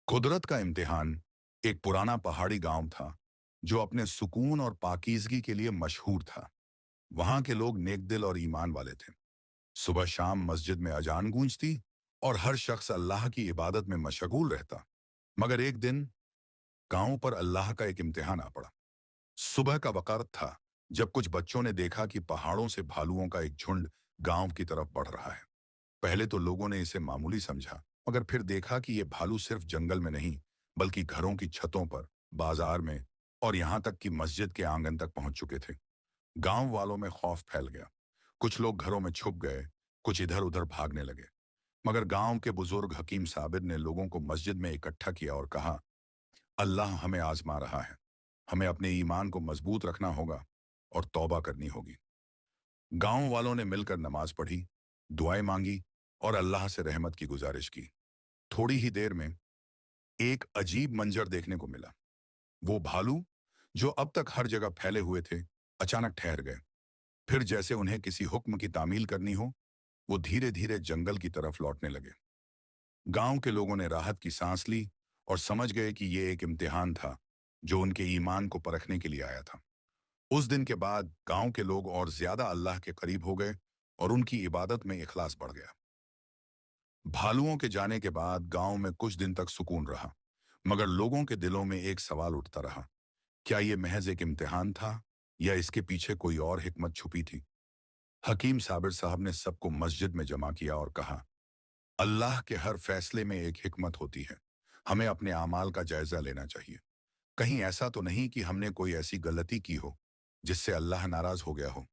कुदरत का इम्तिहान एक पुराना पहाड़ी गांव था जो अपने सुकून और पाकीज़गी के लिए मशहूर था। वहां के लोग नेकदिल और ईमान वाले थे। सुबह शाम मस्जिद में अजान गूंजती और हर शख्स अल्लाह की इबादत में मशगूल रहता। मगर एक दिन गांव पर अल्लाह का एक इम्तिहान आ पड़ा। सुबह का वक़्त था जब कुछ बच्चों ने देखा कि पहाड़ों से भालुओं का एक झुंड गांव की तरफ बढ़ रहा है। पहले तो लोगों ने इसे मामूली समझा, मगर फिर देखा कि ये भालू सिर्फ जंगल में नहीं, बल्कि घरों की छतों पर, बाजार में और यहाँ तक कि मस्जिद के आंगन तक पहुंच चुके थे। गांव वालों में खौफ फैल गया। कुछ लोग घरों में छुप गए, कुछ इधर उधर भागने लगे। मगर गांव के बुजुर्ग हकीम साबिर ने लोगों को मस्जिद में इकट्ठा किया और कहा, अल्लाह हमें आजमा रहा है। हमें अपने ईमान को मजबूत रखना होगा और तौबा करनी होगी। गांव वालों ने मिलकर नमाज पढ़ी, दुआएं मांगी और अल्लाह से रहमत की गुजारिश की। थोड़ी ही देर में एक अजीब मंजर देखने को मिला। वो भालू जो अब तक हर जगह फैले हुए थे, अचानक ठहर गए। फिर जैसे उन्हें किसी हुक्म की तामील करनी हो, वो धीरे धीरे जंगल की तरफ लौटने लगे। गांव के लोगों ने राहत की सांस ली और समझ गए कि ये एक इम्तिहान था जो उनके ईमान को परखने के लिए आया था। उस दिन के बाद गांव के लोग और ज्यादा अल्लाह के करीब हो गए और उनकी इबादत में इखलास बढ़ गया। भालुओं के जाने के बाद गांव में कुछ दिन तक सुकून रहा, मगर लोगों के दिलों में एक सवाल उठता रहा, क्या ये महज एक इम्तिहान था या इसके पीछे कोई और हिकमत छुपी थी? हकीम साबिर साहब ने सबको मस्जिद में जमा किया और कहा, अल्लाह के हर फैसले में एक हिकमत होती है। हमें अपने आमाल का जायजा लेना चाहिए। कहीं ऐसा तो नहीं कि हमने कोई ऐसी गलती की हो जिससे अल्लाह नाराज हो गया हो।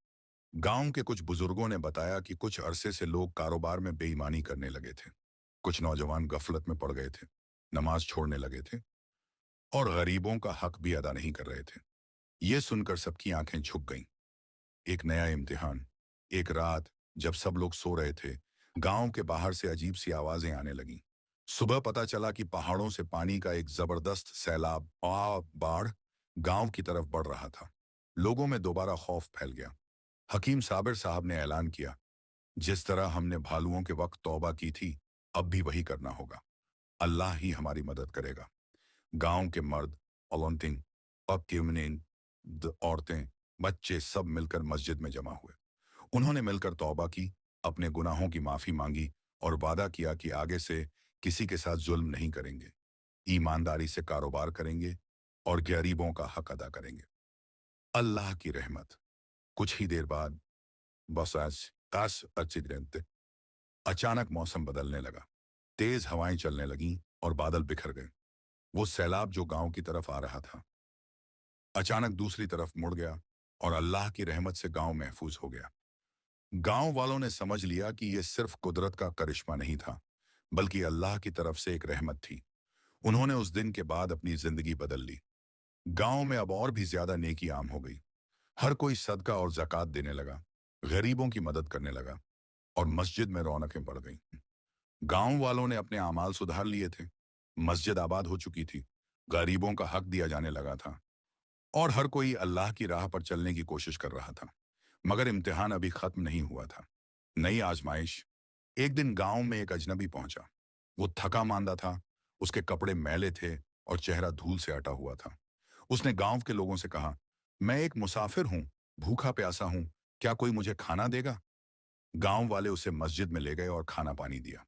गांव के कुछ बुजुर्गों ने बताया कि कुछ अरसे से लोग कारोबार में बेईमानी करने लगे थे। कुछ नौजवान गफलत में पड़ गए थे, नमाज छोड़ने लगे थे और गरीबों का हक भी अदा नहीं कर रहे थे। ये सुनकर सबकी आंखें झुक गईं। एक नया इम्तिहान। एक रात जब सब लोग सो रहे थे, गांव के बाहर से अजीब सी आवाजें आने लगीं। सुबह पता चला कि पहाड़ों से पानी का एक जबरदस्त सैलाब बाढ़ गांव की तरफ बढ़ रहा था। लोगों में दोबारा खौफ फैल गया। हकीम साबिर साहब ने ऐलान किया, जिस तरह हमने भालुओं के वक्त तौबा की थी, अब भी वही करना होगा। अल्लाह ही हमारी मदद करेगा। गांव के मर्द, औरतें, अब केवनेन, औरतें, बच्चे सब मिलकर मस्जिद में जमा हुए। उन्होंने मिलकर तौबा की, अपने गुनाहों की माफी मांगी और वादा किया कि आगे से किसी के साथ जुल्म नहीं करेंगे, ईमानदारी से कारोबार करेंगे और गरीबों का हक अदा करेंगे। अल्लाह की रहमत। कुछ ही देर बाद बस आज काश अच्छी रहते अचानक मौसम बदलने लगा। तेज हवाएं चलने लगीं और बादल बिखर गए। वो सैलाब जो गांव की तरफ आ रहा था, अचानक दूसरी तरफ मुड़ गया और अल्लाह की रहमत से गांव महफूज हो गया। गांव वालों ने समझ लिया कि यह सिर्फ कुदरत का करिश्मा नहीं था, बल्कि अल्लाह की तरफ से एक रहमत थी। उन्होंने उस दिन के बाद अपनी जिंदगी बदल ली। गांव में अब और भी ज्यादा नेकी आम हो गई। हर कोई सदका और ज़कात देने लगा, गरीबों की मदद करने लगा और मस्जिद में रौनकें बढ़ गईं। गांव वालों ने अपने आमाल सुधार लिए थे। मस्जिद आबाद हो चुकी थी, गरीबों का हक दिया जाने लगा था और हर कोई अल्लाह की राह पर चलने की कोशिश कर रहा था। मगर इम्तिहान अभी खत्म नहीं हुआ था। नई आजमाइश। एक दिन गांव में एक अजनबी पहुंचा। वो थका मांदा था, उसके कपड़े मैले थे और चेहरा धूल से अटा हुआ था। उसने गांव के लोगों से कहा, मैं एक मुसाफिर हूं, भूखा प्यासा हूं, क्या कोई मुझे खाना देगा? गांव वाले उसे मस्जिद में ले गए और खाना पानी दिया।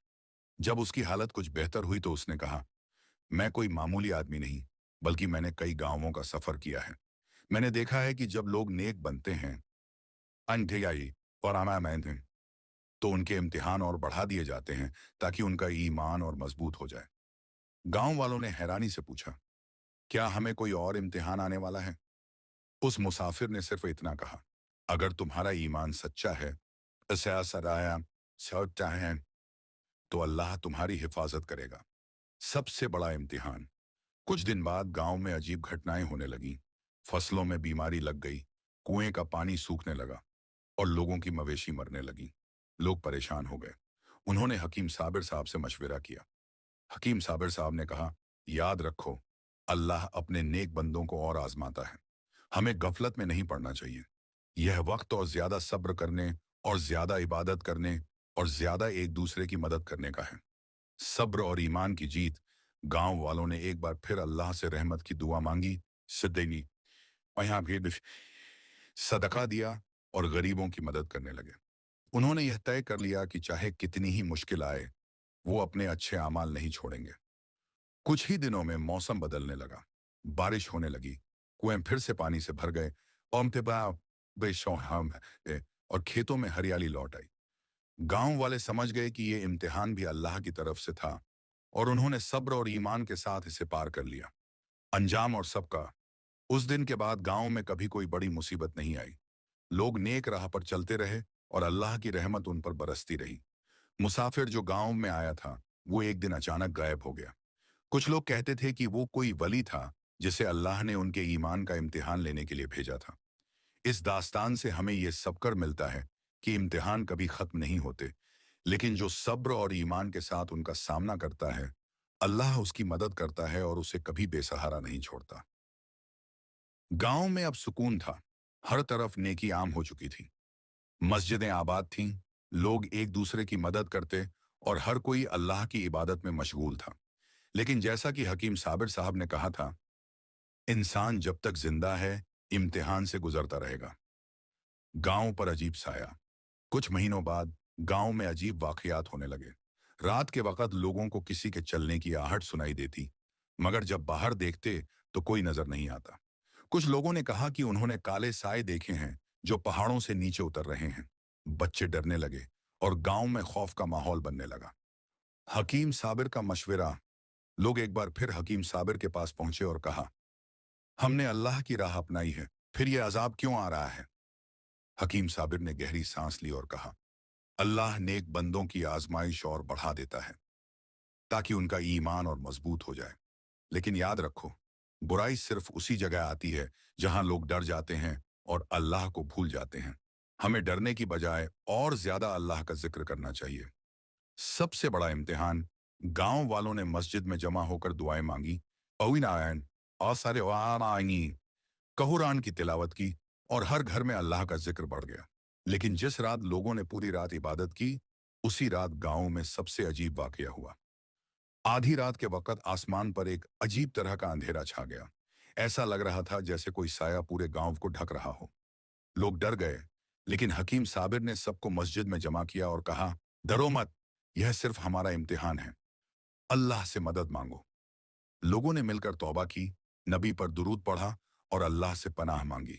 जब उसकी हालत कुछ बेहतर हुई तो उसने कहा, मैं कोई मामूली आदमी नहीं, बल्कि मैंने कई गांवों का सफर किया है। मैंने देखा है कि जब लोग नेक बनते हैं, अंधेयाई और अमामैन हैं, तो उनके इम्तिहान और बढ़ा दिए जाते हैं ताकि उनका ईमान और मजबूत हो जाए। गांव वालों ने हैरानी से पूछा, क्या हमें कोई और इम्तिहान आने वाला है? उस मुसाफिर ने सिर्फ इतना कहा, अगर तुम्हारा ईमान सच्चा है, सराया सच्चा है, तो अल्लाह तुम्हारी हिफाजत करेगा। सबसे बड़ा इम्तिहान। कुछ दिन बाद गांव में अजीब घटनाएं होने लगीं। फसलों में बीमारी लग गई, कुएं का पानी सूखने लगा और लोगों की मवेशी मरने लगी। लोग परेशान हो गए। उन्होंने हकीम साबिर साहब से मशवरा किया। हकीम साबिर साहब ने कहा, याद रखो, अल्लाह अपने नेक बंदों को और आजमाता है। हमें गफलत में नहीं पड़ना चाहिए। यह वक्त और ज्यादा सब्र करने और ज्यादा इबादत करने और ज्यादा एक दूसरे की मदद करने का है। सब्र और ईमान की जीत गांव वालों ने एक बार फिर अल्लाह से रहमत की दुआ मांगी, सदैनी और यहाँ भी सदका दिया और गरीबों की मदद करने लगे। उन्होंने यह तय कर लिया कि चाहे कितनी ही मुश्किल आए, वो अपने अच्छे अमाल नहीं छोड़ेंगे। कुछ ही दिनों में मौसम बदलने लगा, बारिश होने लगी, कुएं फिर से पानी से भर गए और और खेतों में हरियाली लौट आई। गांव वाले समझ गए कि ये इम्तिहान भी अल्लाह की तरफ से था और उन्होंने सब्र और ईमान के साथ इसे पार कर लिया। अंजाम और सबका। उस दिन के बाद गांव में कभी कोई बड़ी मुसीबत नहीं आई। लोग नेक राह पर चलते रहे और अल्लाह की रहमत उन पर बरसती रही। मुसाफिर जो गांव में आया था, वो एक दिन अचानक गायब हो गया। कुछ लोग कहते थे कि वो कोई वली था जिसे अल्लाह ने उनके ईमान का इम्तिहान लेने के लिए भेजा था। इस दास्तान से हमें यह सबकर मिलता है कि इम्तिहान कभी खत्म नहीं होते, लेकिन जो सब्र और ईमान के साथ उनका सामना करता है, अल्लाह उसकी मदद करता है और उसे कभी बेसहारा नहीं छोड़ता। गांव में अब सुकून था। हर तरफ नेकी आम हो चुकी थी। मस्जिदें आबाद थीं, लोग एक दूसरे की मदद करते और हर कोई अल्लाह की इबादत में मशगूल था। लेकिन जैसा कि हकीम साबिर साहब ने कहा था, इंसान जब तक जिंदा है, इम्तिहान से गुजरता रहेगा। गांव पर अजीब साया। कुछ महीनों बाद गांव में अजीब वाकयात होने लगे। रात के वक्त लोगों को किसी के चलने की आहट सुनाई देती, मगर जब बाहर देखते तो कोई नजर नहीं आता। कुछ लोगों ने कहा कि उन्होंने काले साए देखे हैं जो पहाड़ों से नीचे उतर रहे हैं। बच्चे डरने लगे और गांव में खौफ का माहौल बनने लगा। हकीम साबिर का मशवरा। लोग एक बार फिर हकीम साबिर के पास पहुंचे और कहा, हमने अल्लाह की राह अपनाई है, फिर यह अजाब क्यों आ रहा है? हकीम साबिर ने गहरी सांस ली और कहा, अल्लाह नेक बंदों की आजमाइश और बढ़ा देता है ताकि उनका ईमान और मजबूत हो जाए। लेकिन याद रखो, बुराई सिर्फ उसी जगह आती है जहां लोग डर जाते हैं और अल्लाह को भूल जाते हैं। हमें डरने की बजाय और ज्यादा अल्लाह का जिक्र करना चाहिए। सबसे बड़ा इम्तिहान। गांव वालों ने मस्जिद में जमा होकर दुआएं मांगी, अविनायन और सारे कहुरान की तिलावत की और हर घर में अल्लाह का जिक्र बढ़ गया। लेकिन जिस रात लोगों ने पूरी रात इबादत की, उसी रात गांव में सबसे अजीब वाकया हुआ। आधी रात के वक्त आसमान पर एक अजीब तरह का अंधेरा छा गया। ऐसा लग रहा था जैसे कोई साया पूरे गांव को ढक रहा हो। लोग डर गए, लेकिन हकीम साबिर ने सबको मस्जिद में जमा किया और कहा, डरो मत, यह सिर्फ हमारा इम्तिहान है, अल्लाह से मदद मांगो। लोगों ने मिलकर तौबा की, नबी पर दुरूद पढ़ा और अल्लाह से पनाह मांगी।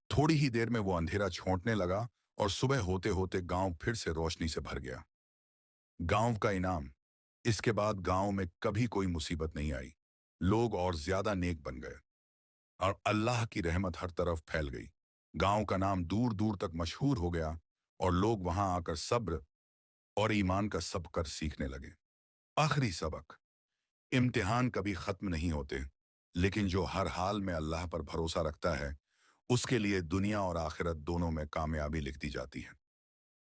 थोड़ी ही देर में वो अंधेरा छोंटने लगा और सुबह होते होते गांव फिर से रोशनी से भर गया। गांव का इनाम। इसके बाद गांव में कभी कोई मुसीबत नहीं आई। लोग और ज्यादा नेक बन गए और अल्लाह की रहमत हर तरफ फैल गई। गांव का नाम दूर दूर तक मशहूर हो गया और लोग वहां आकर सब्र और ईमान का सबक सीखने लगे। आखिरी सबक। इम्तिहान कभी खत्म नहीं होते, लेकिन जो हर हाल में अल्लाह पर भरोसा रखता है, उसके लिए दुनिया और आखिरत दोनों में कामयाबी लिखती जाती है।